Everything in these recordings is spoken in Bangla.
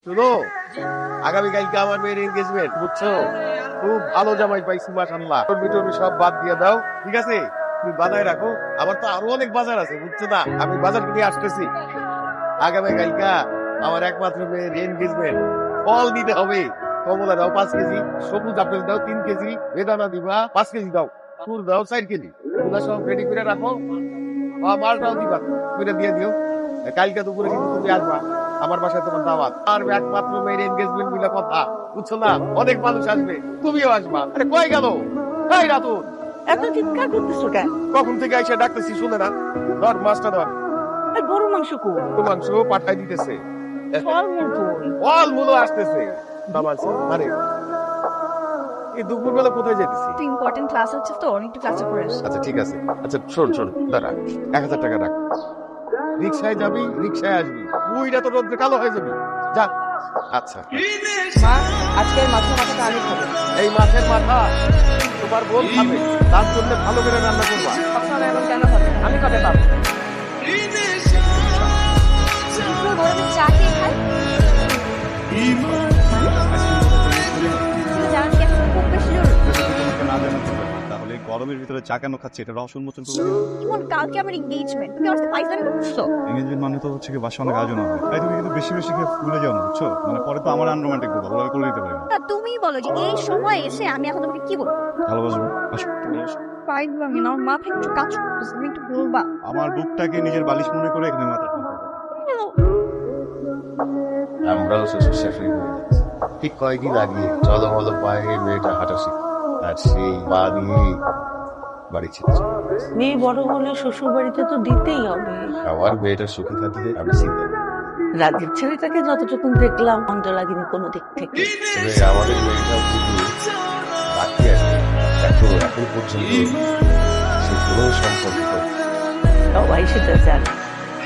শুনো, আগামীকালকে আমার মেয়ের এনগেজমেন্ট, বুঝছো? খুব ভালো জামাই পাইছি মাশাআল্লাহ। টর্মি সব বাদ দিয়ে দাও, ঠিক আছে? তুমি বাজায় রাখো, আমার তো আরো অনেক বাজার আছে, বুঝছো না? আমি বাজার কিনে আসতেছি। আগামীকালকা আমার একমাত্র মেয়ের এনগেজমেন্ট, ফল দিতে হবে। কমলা দাও 5 কেজি, সবুজ আপেল দাও 3 কেজি, বেদানা দিবা 5 কেজি দাও, ফুল দাও 4 কেজি। এগুলা সব রেডি করে রাখো। মালটাও দিবা, করে দিয়ে দিও। কালকে দুপুরে কিন্তু তুমি আসবা আমার বাসায়, তোমার দাওয়াত। আর একমাত্র মেয়ের এনগেজমেন্ট মিলে কথা, বুঝছো না? অনেক মানুষ আসবে, তুমিও আসবা। আরে কই গেল এই রাতুল? এত চিৎকার করতেছো কেন? কখন থেকে আইসা ডাকতেছি, শুনে না? ধর মাছটা ধর। আর গরু মাংস কো? তো মাংস পাঠাই দিতেছে, ফলমূল কই? ফলমূলও আসতেছে। দামালছি আরে এই দুপুরবেলা কোথায় যেতেছি? একটু ইম্পর্টেন্ট ক্লাস হচ্ছে তো, একটু ক্লাসে করে আসি। আচ্ছা ঠিক আছে। আচ্ছা শোন দাঁড়া, 1000 টাকা রাখ। রিক্সায় যাবি, রিক্সায় আসবি, বুইটা তো রোদ্রে কালো হয়ে যাবি। যা। আচ্ছা। মা, আজকের মাছের মাথাটা আমি খাবো। এই মাছের মাথা তোমার বোন খাবে, তার জন্য ভালো করে রান্না করবা। সবসময় এমন কেন হবে? আমি কবে পাবো? গরমে চা খেয়ে খাই। তুমি জানেন কি এখন খুব বেশি জোর। তাহলে গরমের ভিতরে চা কেন খাচ্ছে এটা রহস্য উন্মোচন করবো। ইমন, কালকে আমার এনগেজমেন্ট, তুমি আমার সাথে ফাইজলামি করছো। এঙ্গেজমেন্ট মানে তো হচ্ছে কি বাসা অনেক আয়োজন হবে, তাই তুমি কিন্তু বেশি বেশি খেয়ে ভুলে যাও না, বুঝছো? মানে পরে তো আমার আনরোমান্টিক বলবো, ওভাবে করে দিতে পারি না। তা তুমিই বলো যে এই সময় এসে আমি এখন তোমাকে কি বলবো? ভালোবাসবো, আসো তুমি আসো। ফাইজলামি না, আমার মাথা একটু কাজ করতেছে, তুমি একটু বলবা। আমার বুকটাকে নিজের বালিশ মনে করে এখানে মাথা ঠান্ডা করো। আমরাও শ্বশুর শাশুড়ি হয়ে যাচ্ছি। ঠিক কয়েকদিন আগে চলমল পায়ে মেয়েটা হাঁটা শিখে, আর সেই পা দিয়ে বাড়ি ছিল। মেয়ে বড় হলে শ্বশুর বাড়িতে তো দিতেই হবে। আমার মেয়েটা সুখে থাকলে আমি চিন্তা করি। রাজ্যের ছেলেটাকে যতটুকু দেখলাম মন্দ লাগেনি কোনো দিক থেকে। তবে আমাদের মেয়েটাও কিন্তু বাকি আছে, এখন পর্যন্ত সে কোনো সম্পর্ক। সবাই সেটা জানে।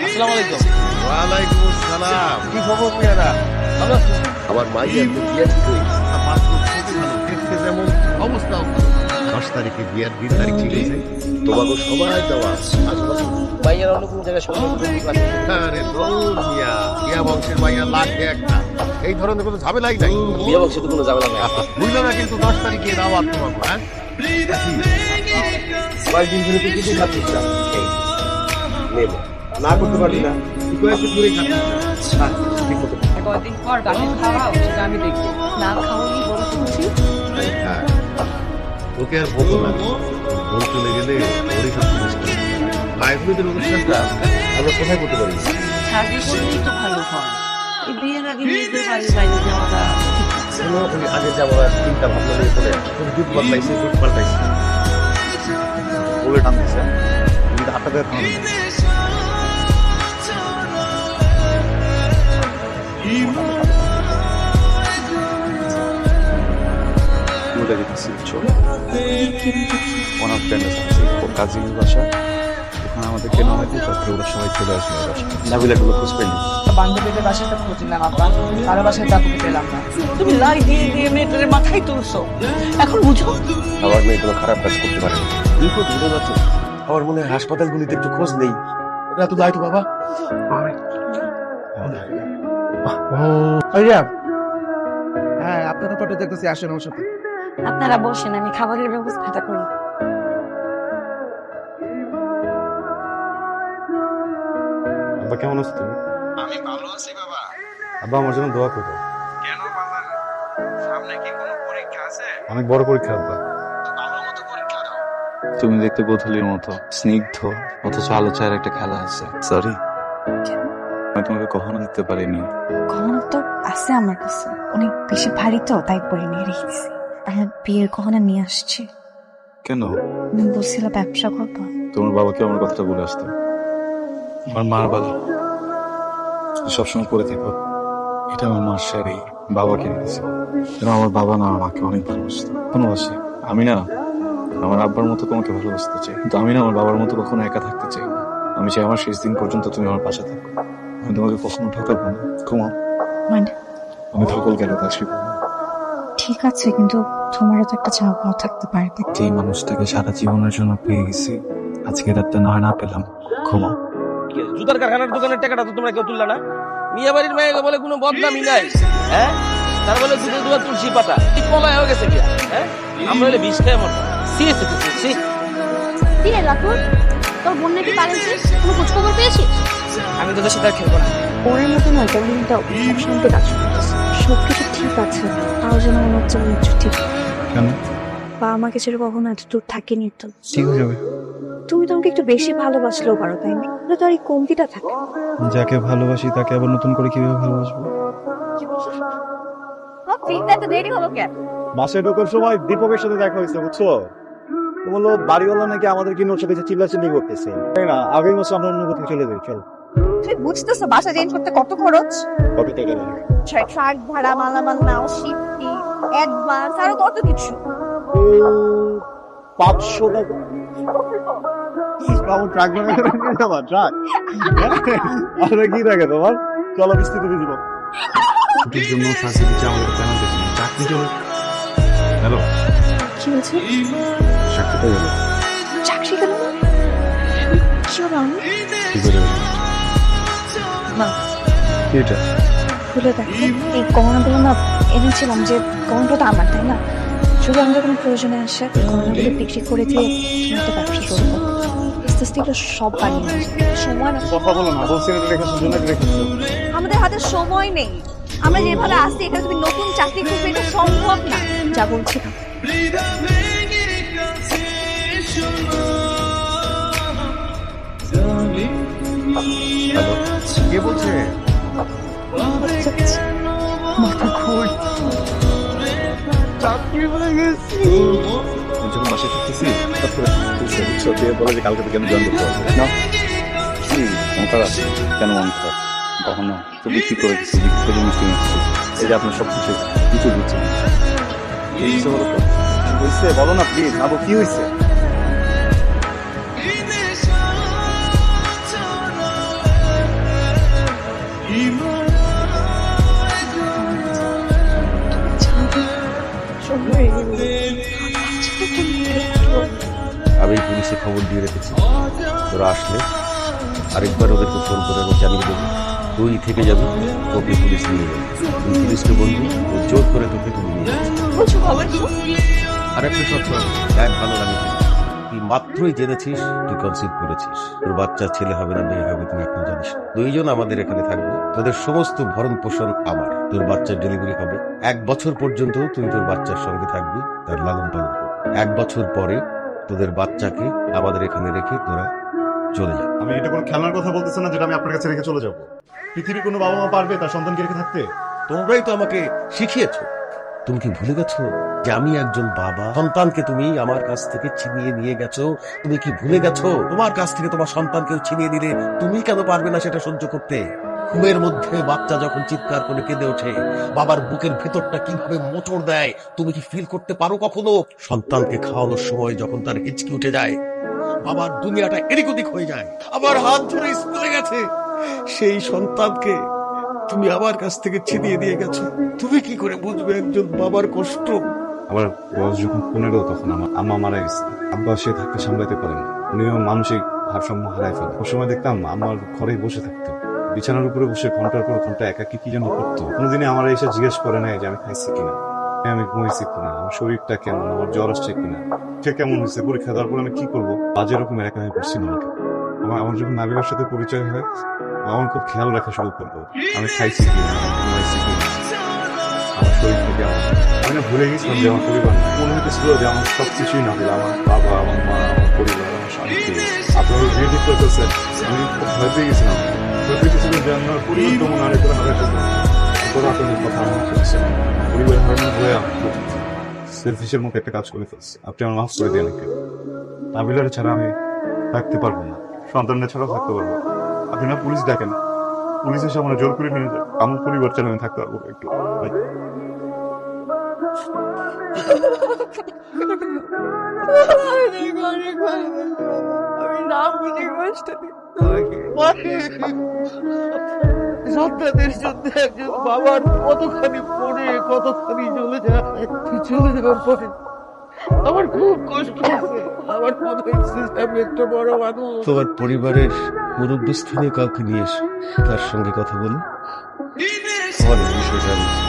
আসসালামু আলাইকুম। ওয়ালাইকুম আসসালাম। কি খবর মেয়েরা? ভালো আছেন? আমার মাইয়ার তো বিয়ে ঠিক হয়ে গেছে। আমার তো খুবই ভালো, দেখতে যেমন অবস্থাও ভালো। 10 তারিখে বিয়ের দিন তারিখ ঠিক হয়েছে। তোমাকে সবাই দেওয়া আসবা। ভাইয়ার অন্য কোনো জায়গায় সম্পর্ক ঠিক আছে? আরে দৌড় মিয়া, মিয়া বংশের মাইয়া লাগে একটা। এই ধরনের কোনো ঝামেলাই নাই। বিয়ে বংশে তো কোনো ঝামেলা নাই। বুঝলো না কিন্তু 10 তারিখে দাওয়াত তোমাকে, হ্যাঁ? কয়েকদিন ধরে তুই কিছু খাচ্ছিস না। নেব না করতে পারবি না, তুই কয়েকদিন ধরেই খাচ্ছিস না। হ্যাঁ, ঠিক মতো। কয়েকদিন পর গাড়ি খাওয়াও সেটা আমি দেখবো। না খাওয়াই বড় শুনছি। হ্যাঁ, ওকে আর ভোগ লাগে। ভোগ চলে গেলে ওরই সব জিনিস করে। লাইফের অনুষ্ঠানটা আমরা কোথায় করতে পারি? ছাড়ি করলেই তো ভালো হয়। এই বিয়ের আগে নিজেদের বাড়ির বাইরে যাওয়াটা ঠিক আছে। ওই আগে যাওয়ার চিন্তা ভাবনা নিয়ে চলে দুধ বদলাইছে, দুধ পাল্টাইছে। বলে টান দিচ্ছে, তুমি তো হাতটা দিয়ে থামো না। বলে দিতেছি, বুঝছো? ওনার ফ্রেন্ড আছে, ওর কাজিনের বাসা, ওখানে আমাদেরকে নামাই দিই, তারপরে ওরা সবাই চলে আসবে ওর বাসায়। নাবিলাগুলো খুঁজ পেলি? বান্ধবীদের বাসাটা খুঁজলাম আব্বা, কারো বাসায় চাকুকে পেলাম না। তুমি লাই দিয়ে দিয়ে মেয়েটার মাথায় তুলছো, এখন বুঝো? আমার মেয়ে কোনো খারাপ কাজ করতে পারে না। তুই তো দূরে যাচ্ছ, আমার মনে হয় হাসপাতালগুলিতে একটু খোঁজ নেই। এটা তো দায় তো বাবা। হ্যাঁ, আপনারা ফটো দেখতেছি, আসেন আমার সাথে। আপনারা বসেন, আমি খাবারের ব্যবস্থাটা করি। আব্বা কেমন আছো তুমি? আমি ভালো আছি বাবা। আব্বা আমার জন্য দোয়া করো। কেন বাবা, সামনে কি কোনো পরীক্ষা আছে? অনেক বড় পরীক্ষা আব্বা। ভালো মতো পরীক্ষা দাও। তুমি দেখতে গোধূলির মতো স্নিগ্ধ, অথচ আলো চায়ের একটা খেলা আছে। সরি, আমি তোমাকে কখনো দিতে পারিনি। গহনা তো আছে আমার কাছে, অনেক বেশি ভারী তো, তাই পরে নিয়ে রেখেছি। আমার বিয়ের গহনা নিয়ে আসছি। কেন? আমি বলছিলাম ব্যবসা করবো। তোমার বাবাকে আমার কথাটা বলে আসতে। আমার মার বাবা সবসময় পরে থাকো, এটা আমার মার শাড়ি, বাবা কিনে দিয়েছে। এবং আমার বাবা না আমার মাকে অনেক ভালোবাসতো, ভালোবাসে। আমি না আমার আব্বার মতো তোমাকে ভালোবাসতে চাই, কিন্তু আমি না আমার বাবার মতো কখনো একা থাকতে চাই না। আমি চাই আমার শেষ দিন পর্যন্ত তুমি আমার পাশে থাকো। আমি তোমাকে কখনো ঠকাবো না। ঘুমাও। মানে আমি সকল গেলে আসবো। ঠিক আছে, কিন্তু তোমারও তো একটা চাওয়া পাওয়া থাকতে পারবে। যে মানুষটাকে সারা জীবনের জন্য পেয়ে গেছি, আজকে রাতটা না পেলাম। ঘুমাও। জুতার কারখানার দোকানের টাকাটা তো তোমরা কেউ তুললা না? মিয়া বাড়ির মেয়ে বলে কোনো বদনামি নাই, হ্যাঁ? তার বলে দুধে দুয়া তুলসী পাতা, ঠিক পলায় হয়ে গেছে গিয়া, হ্যাঁ? আমরা হলে বিষ খাই আমার কি রে রাতুল, তোর বোন নাকি পালিয়েছিস, কোনো খোঁজ খবর পেয়েছিস? আমি তোদের সাথে আর খেলবো না। ওর মতো নয়, কেমন একটা অশান্তি কাজ করতেছে। সবকিছু ঠিক আছে, তাও যেন মনে হচ্ছে কিছু ঠিক না। কেন? বা আমাকে ছেড়ে কখনো এত দূর থাকিনি তো। ঠিক হয়ে যাবে। তুমি তো আমাকে একটু বেশি ভালোবাসলেও পারো, তাই না? তাহলে তো আর এই কমতিটা থাকে। যাকে ভালোবাসি তাকে আবার নতুন করে কিভাবে ভালোবাসবো? দেরি হলো কেন? বাসে ঢোকার সময় দীপকের সাথে দেখা হয়েছে, বুঝছো? তো বললো বাড়িওয়ালা নাকি আমাদের কি ওর সাথে চিল্লাচিল্লি করতেছে, তাই না? আগের মাসে আমরা অন্য কোথাও চলে যাই। চলো। তুমি বুঝতেছো বাসা চেঞ্জ করতে কত খরচ? কত টাকা লাগে? ট্রাক ভাড়া, মালামাল নাও, শিফটি, অ্যাডভান্স, আরো কত কিছু। 500 টাকা। বাবু ট্রাক ভাড়া করে নিয়ে যাবা? ট্রাক আরে কি থাকে তোমার? চলো বিস্তৃত দিব। ছুটির জন্য ফ্যাসিলিটি আমাদের কেন দেখি চাকরি চলে। হ্যালো, কি বলছি? চাকরিটা গেল। চাকরি কেন? কি হবে আমি? কি করে মা, এটা খুলে দেখো। এই গহনাগুলো না এনেছিলাম, যে গহনাটা তো আমার, তাই না? শুধু আমাদের কোনো প্রয়োজনে আসে গহনাগুলো বিক্রি করে দিয়ে তুমি একটা ব্যবসা শুরু করো। আস্তে আস্তে এগুলো সব বানিয়ে নিয়ে যাবে। সময় না, কথা বলো না, বলছি এটা রেখেছো জন্য রেখেছো। আমাদের হাতে সময় নেই। আমরা যেভাবে আসছি এখানে তুমি নতুন চাকরি করবে, এটা সম্ভব না। যা বলছি না। হ্যালো, কে বলছে? মাথা ঘুর। চাকরি হয়ে গেছি। যখন বাসায় থাকতেছি হঠাৎ করে বুঝছো দিয়ে বলে যে কালকে থেকে আমি জয়েন করতে পারবো না। কি মন খারাপ? কেন মন খারাপ? কখনো তো বিক্রি করে দিচ্ছি, বিক্রি করে মিষ্টি নিচ্ছি। এই যে আপনার সব কিছু কিছু দিচ্ছে। কি হয়েছে বলো তো? কি হয়েছে বলো না প্লিজ। আবু কি হয়েছে? আমি পুলিশে খবর দিয়ে রেখেছি, তোরা আসলে আরেকবার ওদেরকে ফোন করে আমি জানিয়ে দেবো তুই থেকে যাবি, তোকে পুলিশ নিয়ে যাবে। তুই পুলিশকে বলবি ও জোর করে তোকে তুলে নিয়ে যাবে। বলছো খবর কি? আর একটা সত্য গায়ে ভালো লাগে, তুই মাত্রই জেনেছিস তুই কনসিভ করেছিস। তোর বাচ্চা ছেলে হবে না মেয়ে হবে তুই এখন জানিস। দুইজন আমাদের এখানে থাকবে, তোদের সমস্ত ভরণ পোষণ আমার। তোর বাচ্চার ডেলিভারি হবে, 1 বছর পর্যন্ত তুই তোর বাচ্চার সঙ্গে থাকবি, তার লালন পালন করবি। 1 বছর পরে তোদের বাচ্চাকে আমাদের এখানে রেখে তোরা চলে যাবে। আমি এটা কোনো খেলার কথা বলতেছি না যেটা আমি আপনার কাছে রেখে চলে যাবো। পৃথিবীর কোনো বাবা মা পারবে তার সন্তানকে রেখে থাকতে? তোমরাই তো আমাকে শিখিয়েছো। তুমি কি ভুলে গেছো যে আমি একজন বাবা? সন্তানকে তুমি আমার কাছ থেকে ছিনিয়ে নিয়ে গেছো। তুমি কি ভুলে গেছো তোমার কাছ থেকে তোমার সন্তানকেও ছিনিয়ে দিলে তুমি কেন পারবে না সেটা সহ্য করতে? ঘুমের মধ্যে বাচ্চা যখন চিৎকার করে কেঁদে ওঠে, বাবার বুকের ভেতরটা কিভাবে মোচড় দেয় তুমি কি ফিল করতে পারো কখনো? সন্তানকে খাওয়ানোর সময় যখন তার হিচকি উঠে যায়, বাবার দুনিয়াটা এদিক ওদিক হয়ে যায়, আবার হাত ধরে স্কুলে গেছে, সেই সন্তানকে তুমি আমার কাছ থেকে ছিনিয়ে দিয়ে গেছো। তুমি কি করে বুঝবে একজন বাবার কষ্ট? আমার বয়স যখন 15 তখন আমার আম্মা মারা গেছে। আব্বা সে থাকতে সামলাইতে পারেন, উনিও মানসিক ভারসাম্য হারায় ফেলে। ওই সময় দেখতাম আমার ঘরে বসে থাকতো, বিছানার উপরে বসে ঘন্টার পর ঘন্টা একাকি কি যেন করতো। কোনোদিনই আমার এসে জিজ্ঞেস করে নাই যে আমি খাইছি কিনা, আমি ঘুমাইছি কিনা, আমার শরীরটা কেমন, আমার জ্বর আসছে কিনা, সে কেমন হয়েছে, পরীক্ষা দেওয়ার পর আমি কি করবো, বাজে রকম একা হয়ে পড়ছি না। আমার যখন নাবিলার সাথে পরিচয় হয় আমার খুব খেয়াল রাখা শুরু করবো, আমি খাইছি কিনা, ঘুমাইছি কিনা, আমার শরীর থেকে আমি না ভুলে গেছিলাম যে আমার পরিবার মনে হইতেছিল যে আমার সবকিছুই না হলে আমার বাবা, আমার মা, আমার পরিবার, আমার শান্তি। আপনার বিয়ে ঠিক করতেছে, আমি খুব ভয় পেয়ে গেছিলাম। ভয় পেয়ে গেছিলাম যে আমার পরিবার তো মনে আরেকবার হারাই ফেলবো। আপনাদের কথা আমার হচ্ছে পরিবার হারানোর ভয়ে আমি খুব সেলফিশের মতো একটা কাজ করে ফেলছি। আপনি আমার মাফ করে দিয়ে নাকি নাবিলার ছাড়া আমি থাকতে পারবো না, সন্তানরা ছাড়াও থাকতে পারবো। আপনি না পুলিশ ডাকেন, পুলিশ এসে আমরা জোর করে নিয়ে যায়, আমার পরিবার ছাড়া আমি থাকতে পারবো একটু। আমি নাম বুঝে কষ্ট সন্তানের জন্য একজন বাবার কতখানি পড়ে কতখানি চলে যায়, চলে যাওয়ার পরে আমার খুব কষ্ট হচ্ছে। আমার মনে হচ্ছে আমি একটা বড় মানুষ। তোমার পরিবারের মুরব্বী স্থানীয় কাউকে নিয়ে এসো, তার সঙ্গে কথা বলো। অনেক বিষয় জানি